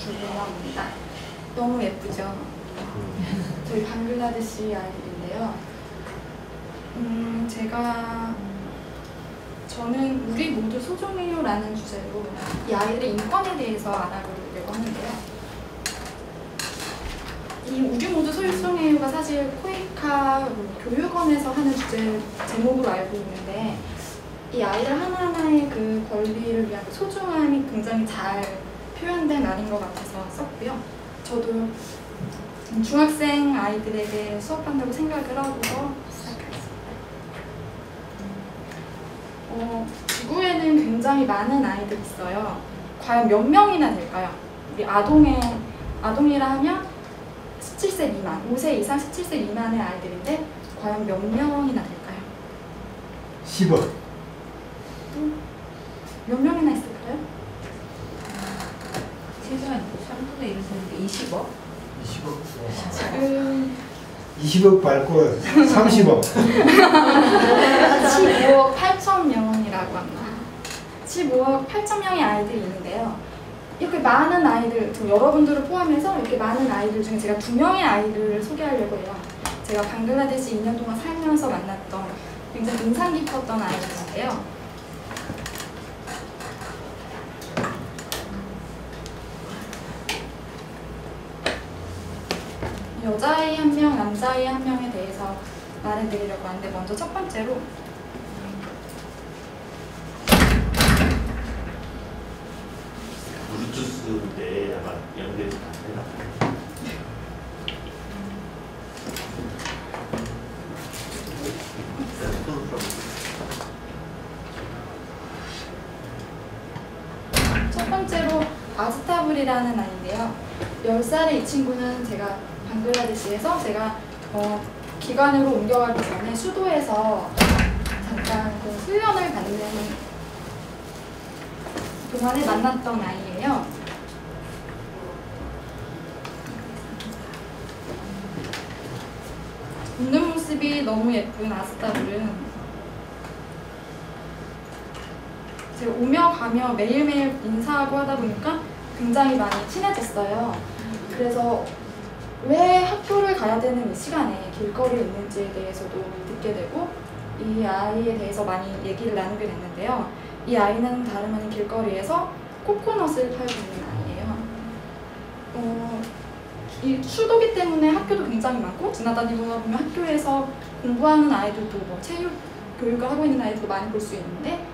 주부입니다. 너무 예쁘죠? 저희 방글라데시 아이들인데요. 저는 우리 모두 소중해요라는 주제로 이 아이들의 인권에 대해서 알아보려고 하는데요. 이 우리 모두 소중해요가 사실 코이카 교육원에서 하는 제목으로 알고 있는데, 이 아이들 하나하나의 그 권리를 위한 소중함이 굉장히 잘 표현된 말인 것 같아서 썼고요. 저도 중학생 아이들에게 수업한다고 생각을 하고서 시작했습니다. 지구에는 굉장히 많은 아이들이 있어요. 과연 몇 명이나 될까요? 우리 아동이라 하면 17세 미만, 5세 이상 17세 미만의 아이들인데 과연 몇 명이나 될까요? 10억. 몇 명이나 있을까요? 최소한 3분의 1을 쓰는데 20억? 20억. 20억 밟고 30억. 15억 8천 명이라고 합니다. 15억 8천 명의 아이들이 있는데요. 이렇게 많은 아이들, 여러분들을 포함해서 이렇게 많은 아이들 중에 제가 2명의 아이들을 소개하려고 해요. 제가 방글라데시 2년 동안 살면서 만났던 굉장히 인상 깊었던 아이들인데요. 여자아이 1명, 남자아이 1명에 대해서 말해드리려고 하는데, 먼저 첫 번째로 블루투스인데 아마 연결이 안 되나? 첫 번째로 아즈타블이라는 아이인데요. 10살의 이 친구는 제가 방글라데시에서 기관으로 옮겨가기 전에 수도에서 잠깐 그 훈련을 받는 동안에 만났던 아이예요. 웃는 모습이 너무 예쁜 아즈타블은 제가 오며 가며 매일매일 인사하고 하다 보니까 굉장히 많이 친해졌어요. 그래서 왜 학교를 가야 되는 이 시간에 길거리에 있는지에 대해서도 듣게 되고, 이 아이에 대해서 많이 얘기를 나누게 됐는데요. 이 아이는 다름 아닌 길거리에서 코코넛을 팔고 있는 아이예요. 이 수도기 때문에 학교도 굉장히 많고, 지나다니고 보면 학교에서 공부하는 아이들도 체육 교육을 하고 있는 아이들도 많이 볼 수 있는데,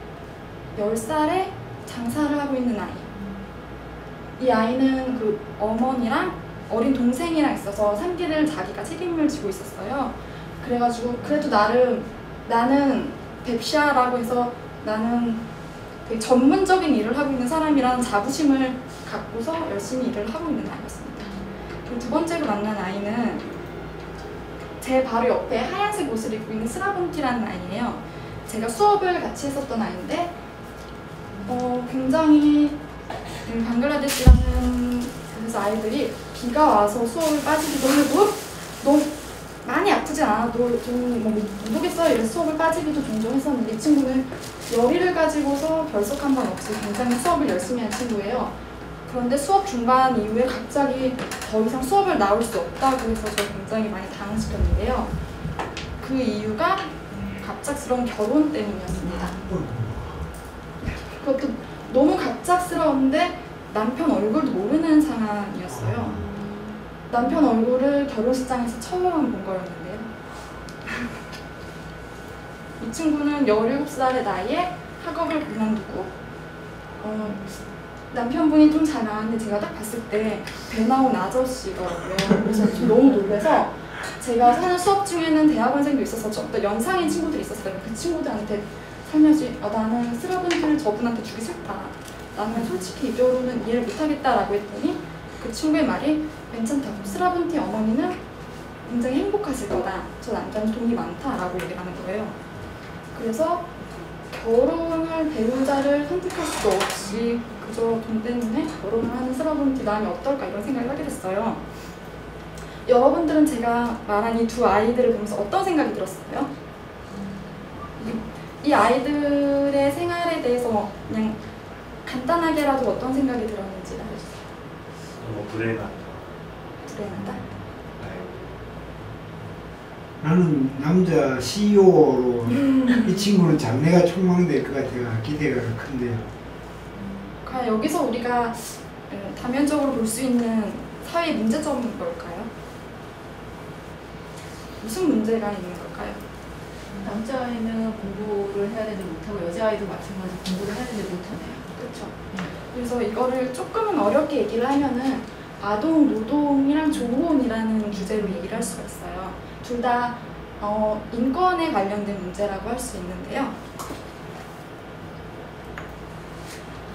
10살에 장사를 하고 있는 아이. 이 아이는 그 어머니랑 어린 동생이랑 있어서 생계를 자기가 책임을 지고 있었어요. 그래가지고 그래도 나는 뎁샤라고 해서 나는 되게 전문적인 일을 하고 있는 사람이라는 자부심을 갖고서 열심히 일을 하고 있는 아이였습니다. 그리고 두 번째로 만난 아이는 제 바로 옆에 하얀색 옷을 입고 있는 스라본티라는 아이예요. 제가 수업을 같이 했었던 아이인데 굉장히 방글라데시라는 그래서 아이들이 비가 와서 수업을 빠지기도 하고, 너무 많이 아프진 않아도 좀 못 오겠어요 이래서 수업을 빠지기도 종종 했었는데, 이 친구는 열의를 가지고서 결석한 번 없이 굉장히 수업을 열심히 한 친구예요. 그런데 수업 중반 이후에 갑자기 더 이상 수업을 나올 수 없다고 해서 저 굉장히 많이 당황시켰는데요. 그 이유가 갑작스러운 결혼 때문이었습니다. 그것도 너무 갑작스러운데 남편 얼굴도 모르는 상황이었어요. 남편 얼굴을 결혼식장에서 처음 본 거였는데요. 이 친구는 17살의 나이에 학업을 그만두고 남편분이 좀 잘 나왔는데 제가 딱 봤을 때 배 나온 아저씨더라고요. 그래서 좀 너무 놀라서, 제가 사는 수업 중에는 대학원생도 있어서 어떤 연상인 친구들이 있었어요. 그 친구들한테 살며시 나는 스라본티를 저분한테 주기 싫다. 나는 솔직히 이대로는 이해를 못하겠다라고 했더니 그 친구의 말이 괜찮다고, 스라본티 어머니는 굉장히 행복하실 거다. 저 남자는 돈이 많다라고 얘기를 하는 거예요. 그래서 결혼할 배우자를 선택할 수도 없이 그저 돈 때문에 결혼을 하는 스라본티 마음이 어떨까 이런 생각을 하게 됐어요. 여러분들은 제가 말한 이 두 아이들을 보면서 어떤 생각이 들었어요? 이 아이들의 생활에 대해서 그냥 간단하게라도 어떤 생각이 들었는지 알려주세요. 너무 불행하다. 불행하다. 나는 남자 CEO로 이 친구는 장래가 촉망될 것 같아요. 기대가 큰데요. 과연 여기서 우리가 다면적으로 볼 수 있는 사회 문제점은 뭘까요? 무슨 문제가 있는 걸까요? 남자아이는 공부를 해야 되는데 못하고 여자아이도 마찬가지로 공부를 해야 되는데 못하네요. 그렇죠. 그래서 이거를 조금은 어렵게 얘기를 하면은 아동 노동이랑 조혼이라는 주제로 얘기를 할 수가 있어요. 둘 다 인권에 관련된 문제라고 할 수 있는데요.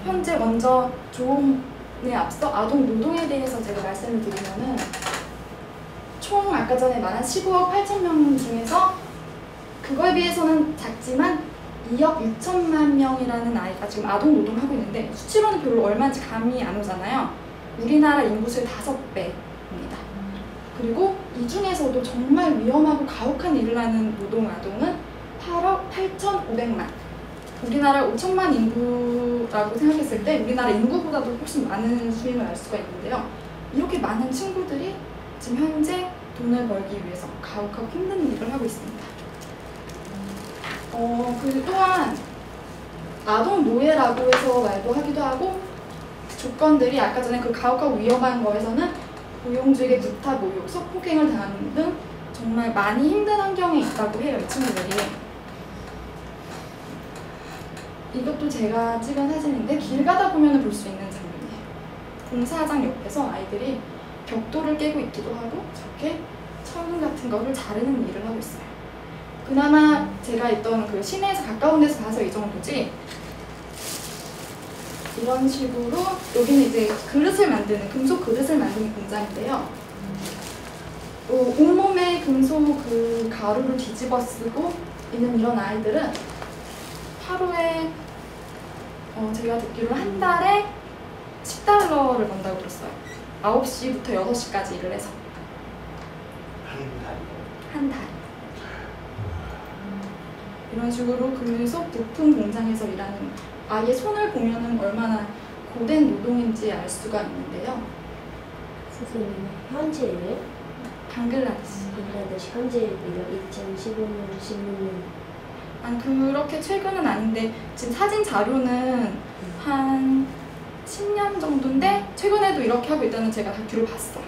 현재 먼저 조혼에 앞서 아동 노동에 대해서 제가 말씀을 드리면은 총 아까 전에 말한 15억 8천 명 중에서 그거에 비해서는 작지만 2억 6천만 명이라는 아이가 지금 아동 노동을 하고 있는데 수치로는 별로 얼마인지 감이 안 오잖아요. 우리나라 인구수의 5배입니다. 그리고 이 중에서도 정말 위험하고 가혹한 일을 하는 노동 아동은 8억 8,500만. 우리나라 5천만 인구라고 생각했을 때 우리나라 인구보다도 훨씬 많은 수임을 알 수가 있는데요. 이렇게 많은 친구들이 지금 현재 돈을 벌기 위해서 가혹하고 힘든 일을 하고 있습니다. 그리고 또한 아동 노예라고 해서 말도 하기도 하고 조건들이 아까 전에 그 가혹하고 위험한 거에서는 고용주에게 구타, 모욕, 성폭행을 당하는 등 정말 많이 힘든 환경에 있다고 해요, 이 친구들이. 이것도 제가 찍은 사진인데 길 가다 보면 볼 수 있는 장면이에요. 공사장 옆에서 아이들이 벽돌을 깨고 있기도 하고 저렇게 철근 같은 거를 자르는 일을 하고 있어요. 그나마 제가 있던 그 시내에서 가까운 데서 봐서 이 정도지 이런 식으로 여기는 이제 그릇을 만드는 금속 그릇을 만드는 공장인데요. 온몸에 금속 그 가루를 뒤집어 쓰고 있는 이런 아이들은 하루에 제가 듣기로는 한 달에 $10를 번다고 들었어요. 9시부터 6시까지 일을 해서 한 달. 이런 식으로 금속 부품 공장에서 일하는 아이의 손을 보면은 얼마나 고된 노동인지 알 수가 있는데요. 선생님, 현재예요? 방글라데시. 방글라데시 현재예요? 2015년, 16년. 그렇게 최근은 아닌데 지금 사진 자료는 한 10년 정도인데 최근에도 이렇게 하고 있다는 제가 다큐를 봤어요.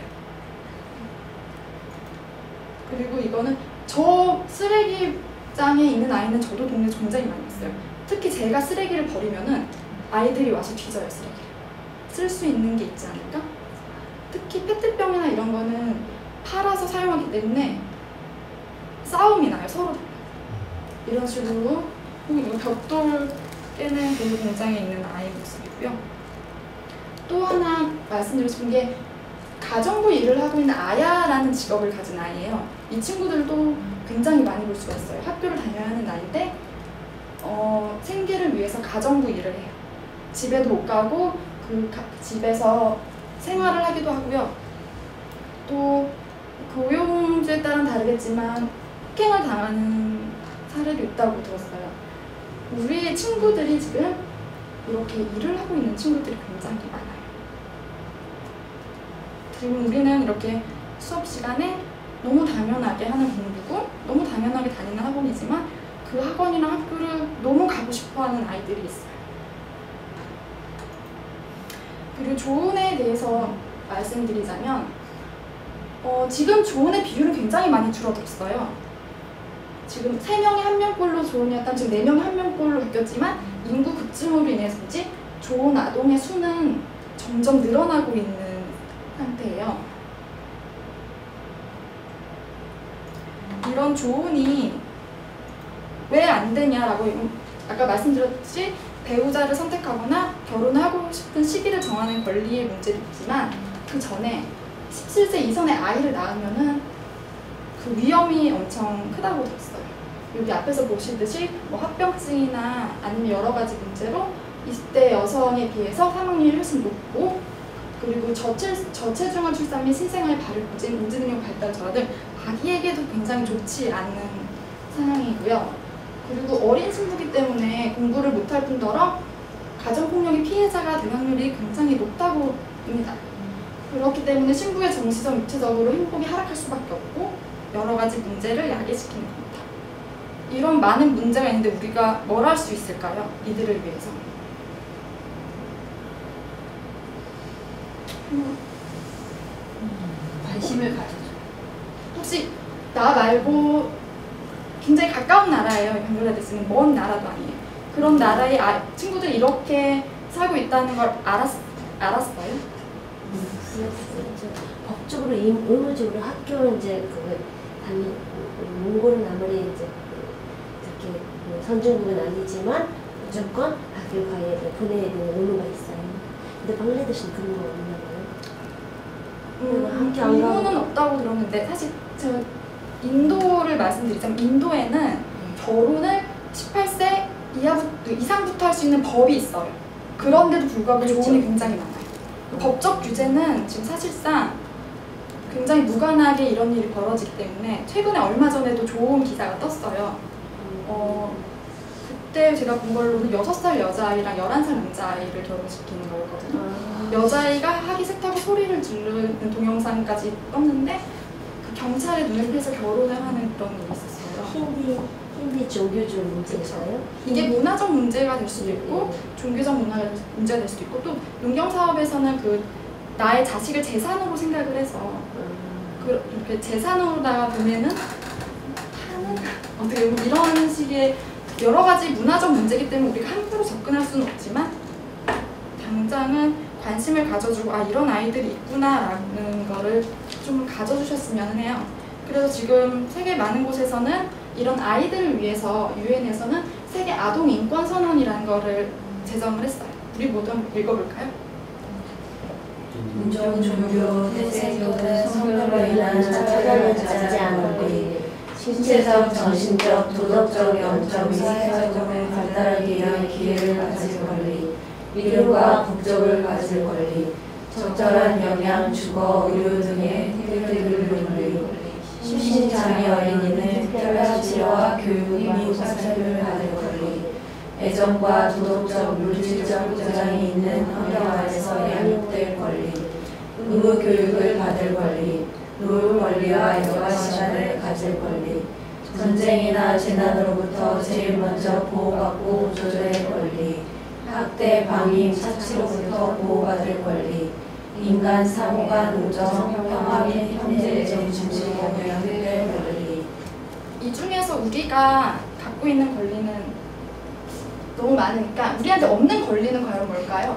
그리고 이거는 저 쓰레기장에 있는 아이는 저도 동네 굉장히 많이 봤어요. 특히 제가 쓰레기를 버리면은 아이들이 와서 뒤져요, 쓰레기를. 쓸 수 있는 게 있지 않을까? 특히 페트병이나 이런 거는 팔아서 사용하기 때문에 싸움이 나요, 서로. 이런 식으로 이거 벽돌 깨는 그 공장에 있는 아이 모습이고요. 또 하나 말씀드리고 싶은 게 가정부 일을 하고 있는 아야라는 직업을 가진 아이예요. 이 친구들도 굉장히 많이 볼 수가 있어요. 학교를 다녀야 하는 나이인데 생계를 위해서 가정부 일을 해요. 집에도 못 가고 그 집에서 생활을 하기도 하고요. 또 고용주에 따라 다르겠지만 폭행을 당하는 사례도 있다고 들었어요. 우리의 친구들이 지금 이렇게 일을 하고 있는 친구들이 굉장히 많아요. 그리고 우리는 이렇게 수업 시간에 너무 당연하게 하는 공부고 너무 당연하게 다니는 학원이지만 그 학원이나 학교를 너무 가고 싶어하는 아이들이 있어요. 그리고 조언에 대해서 말씀드리자면 지금 조언의 비율은 굉장히 많이 줄어들었어요. 지금 3명이 1명꼴로 조언이었다면 지금 4명이 1명꼴로 바뀌었지만 인구 급증으로 인해서인지 조언 아동의 수는 점점 늘어나고 있는 상태예요. 이런 조언이 왜 안 되냐라고 아까 말씀드렸듯이 배우자를 선택하거나 결혼하고 싶은 시기를 정하는 권리의 문제도 있지만 그 전에 17세 이전의 아이를 낳으면은 그 위험이 엄청 크다고 들었어요. 여기 앞에서 보시듯이 뭐 합병증이나 아니면 여러 가지 문제로 20대 여성에 비해서 사망률이 훨씬 높고 그리고 저체중아 출산 및 신생아의 발육 부진, 인지능력 발달 저하 등 아기에게도 굉장히 좋지 않은 상황이고요. 그리고 어린 신부기 때문에 공부를 못할 뿐더러 가정폭력의 피해자가 될 확률이 굉장히 높다고 합니다. 그렇기 때문에 신부의 정치적, 육체적으로 행복이 하락할 수밖에 없고 여러 가지 문제를 야기시키는 겁니다. 이런 많은 문제가 있는데 우리가 뭘 할 수 있을까요? 이들을 위해서. 관심을 가져줘. 혹시 나 말고 굉장히 가까운 나라예요. 방글라데시는 먼 나라도 아니에요. 그런 나라의 친구들이 이렇게 살고 있다는 걸 알았어요? 법적으로 의무적으로 학교 이제 몽골은 아무리 이제 그렇게 선진국은 아니지만 무조건 학교 가야 돼 보내야 되는 의무가 있어요. 근데 방글라데시는 그런 거 없나 봐요. 학교 안 의무는 가고 없다고 들었는데 사실 제가 인도를 말씀드리자면 인도에는 결혼을 18세 이상부터 할 수 있는 법이 있어요. 그런데도 불구하고 그렇죠. 조언이 굉장히 많아요. 법적 규제는 지금 사실상 굉장히 무관하게 이런 일이 벌어지기 때문에 최근에 얼마 전에도 좋은 기사가 떴어요. 그때 제가 본 걸로는 6살 여자아이랑 11살 남자아이를 결혼시키는 거였거든요. 여자아이가 하기 싫다고 소리를 지르는 동영상까지 떴는데 그 경찰의 눈을 피해서 결혼을 하는 그런 일이 있었어요. 힌디 종교적 문제인가요? 이게 문화적 문제가 될 수도 있고 종교적 문제가 될 수도 있고 또 농경사업에서는 그 나의 자식을 재산으로 생각을 해서 이렇게 재산으로다가 보면은 하는 어떻게 보면 이런 식의 여러 가지 문화적 문제이기 때문에 우리가 함부로 접근할 수는 없지만 당장은 관심을 가져주고 이런 아이들이 있구나라는 거를 좀 가져주셨으면 해요. 그래서 지금 세계 많은 곳에서는 이런 아이들을 위해서 유엔에서는 세계 아동 인권 선언이라는 거를 제정을 했어요. 우리 모두 한번 읽어볼까요? 인종, 종교, 태생 또는 성별로 인한 차별을 받지 않은 권리, 신체적, 정신적, 도덕적, 영적, 사회적으로 발달하기 위한 기회를 가질 권리, 미래와 국적을 가질 권리, 적절한 영양, 주거, 의료 등의 혜택을 권리, 심신장애 어린이는 특별한 치료와 교육 및 사찰을 받을 권리, 애정과 도덕적, 물질적 보장이 있는 환경 안에서 양육될 권리, 의무 교육을 받을 권리, 노후 권리와 여가 시간을 가질 권리, 전쟁이나 재난으로부터 제일 먼저 보호받고 보조될 권리, 학대, 방임, 착취로부터 보호받을 권리, 인간 사고간 우정, 평화 및 형제적 중심의 영향될 권리. 이 중에서 우리가 갖고 있는 권리는 너무 많으니까 우리한테 없는 권리는 과연 뭘까요?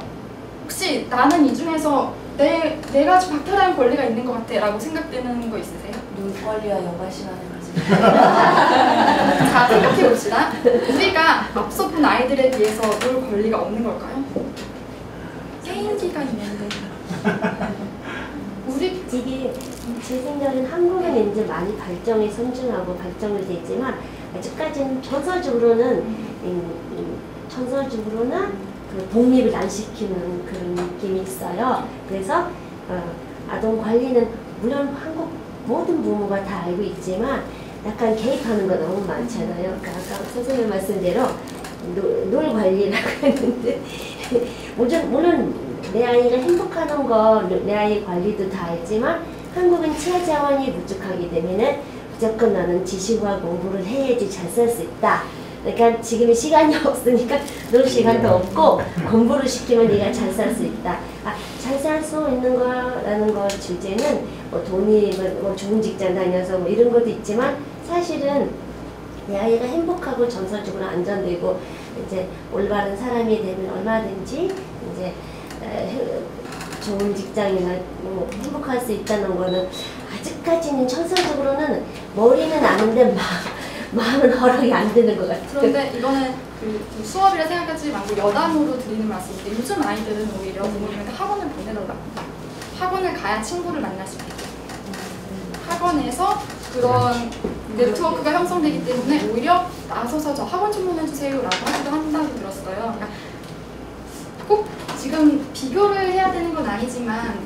혹시 나는 이 중에서 내가 좀 박탈한 권리가 있는 것 같아 라고 생각되는 거 있으세요? 놀 권리와 여가 시간을 가질 자, 생각해 봅시다. 우리가 앞서 본 아이들에 비해서 놀 권리가 없는 걸까요? 개인기가 있는데 우리 이게 제 생각엔 한국은 이제 많이 발전이 선진하고 발전이 됐지만 아직까지는 정서적으로는 그 독립을 안 시키는 그런 느낌이 있어요. 그래서 아동 관리는 물론 한국 모든 부모가 다 알고 있지만 약간 개입하는 거 너무 많잖아요. 그러니까 아까 선생님 말씀대로 놀 관리라고 했는데 물론 내 아이가 행복하는 거, 내 아이 관리도 다 알지만 한국은 치아 자원이 부족하기 때문에 무조건 나는 지식과 공부를 해야지 잘 살 수 있다. 그러니까 지금 시간이 없으니까 놀 시간도 없고 공부를 시키면 네가 잘 살 수 있다. 잘 살 수 있는 거라는 거 주제는 뭐 돈이 뭐 좋은 직장 다녀서 뭐 이런 것도 있지만 사실은 내 아이가 행복하고 정서적으로 안정되고 이제 올바른 사람이 되면 얼마든지 이제 좋은 직장이나 뭐 행복할 수 있다는 거는 아직까지는 정서적으로는 머리는 아는데 마음은 허락이 안 되는 것 같아요. 그런데 이거는 그 수업이라 생각하지 말고 여담으로 드리는 말씀인데 요즘 아이들은 오히려 부모님한테 학원을 보내달라고 합니다. 학원을 가야 친구를 만날 수 있게 학원에서 그런 네트워크가 형성되기 때문에 오히려 나서서 저 학원 주문해주세요 라고 하기도 한다고 들었어요. 그러니까 꼭 지금 비교를 해야 되는 건 아니지만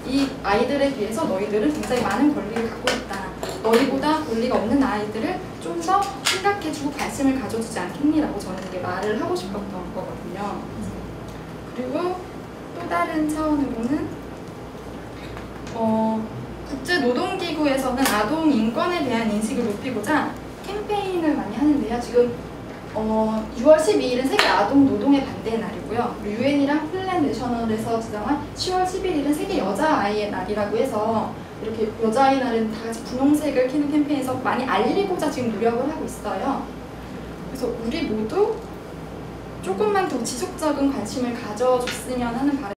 이 아이들에 비해서 너희들은 굉장히 많은 권리를 갖고 있다. 너희보다 권리가 없는 아이들을 좀 더 생각해주고 관심을 가져주지 않겠니라고 저는 이게 말을 하고 싶었던 거거든요. 그리고 또 다른 차원으로는 국제노동기구에서는 아동 인권에 대한 인식을 높이고자 캠페인을 많이 하는데요. 지금 6월 12일은 세계 아동 노동에 반대의 날이고요. 유엔이랑 플랜 내셔널에서 지정한 10월 11일은 세계 여자아이의 날이라고 해서 이렇게 여자아이 날은 다 같이 분홍색을 키는 캠페인에서 많이 알리고자 지금 노력을 하고 있어요. 그래서 우리 모두 조금만 더 지속적인 관심을 가져줬으면 하는 바람.